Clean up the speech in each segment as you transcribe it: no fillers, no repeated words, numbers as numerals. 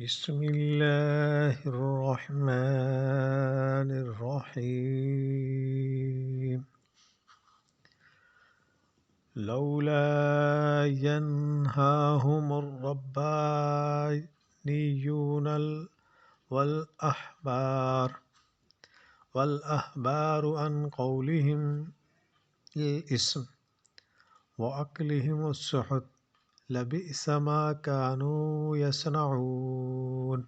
بسم الله الرحمن الرحيم لولا ينهاهم الربانيون والأحبار عن قولهم الإثم وأكلهم السحت لبئس ما كانوا يصنعون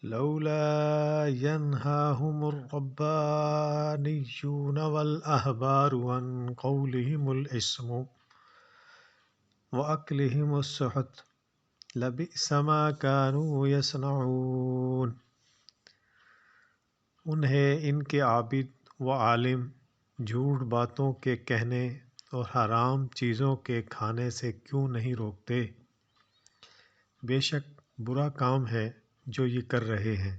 لولا ينهاهم الربانيون والأحبار عن قولهم الإثم وأكلهم السحت لبئس ما كانوا يصنعون۔ انہیں ان کے عابد و عالم جھوٹ باتوں کے کہنے اور حرام چیزوں کے کھانے سے کیوں نہیں روکتے؟ بے شک برا کام ہے جو یہ کر رہے ہیں۔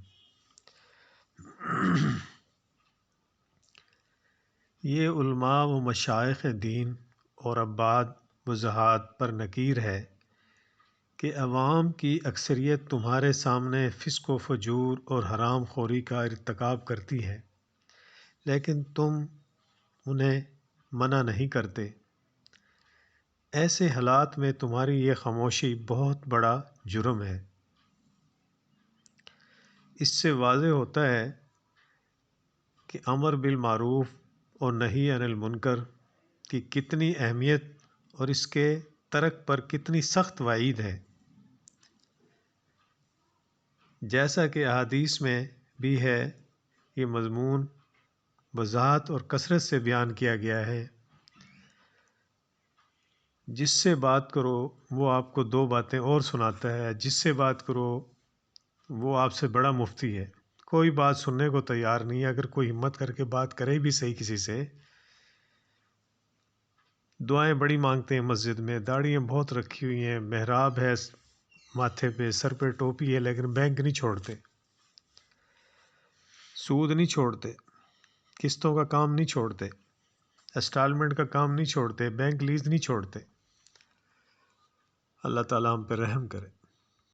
یہ علماء و مشائخ دین اور عباد وضاحت پر نکیر ہے کہ عوام کی اکثریت تمہارے سامنے فسق و فجور اور حرام خوری کا ارتکاب کرتی ہے، لیکن تم انہیں منع نہیں کرتے۔ ایسے حالات میں تمہاری یہ خاموشی بہت بڑا جرم ہے۔ اس سے واضح ہوتا ہے کہ امر بالمعروف اور نہی عن المنکر کی کتنی اہمیت اور اس کے ترک پر کتنی سخت وعید ہے۔ جیسا کہ احادیث میں بھی ہے، یہ مضمون وضاحت اور کثرت سے بیان کیا گیا ہے۔ جس سے بات کرو وہ آپ کو دو باتیں اور سناتا ہے، جس سے بات کرو وہ آپ سے بڑا مفتی ہے۔ کوئی بات سننے کو تیار نہیں ہے۔ اگر کوئی ہمت کر کے بات کرے بھی صحیح کسی سے، دعائیں بڑی مانگتے ہیں مسجد میں، داڑھیاں بہت رکھی ہوئی ہیں، محراب ہے ماتھے پہ، سر پہ ٹوپی ہے، لیکن بینک نہیں چھوڑتے، سود نہیں چھوڑتے، قسطوں کا کام نہیں چھوڑتے، انسٹالمنٹ کا کام نہیں چھوڑتے، بینک لیز نہیں چھوڑتے۔ اللہ تعالیٰ ہم پہ رحم کرے۔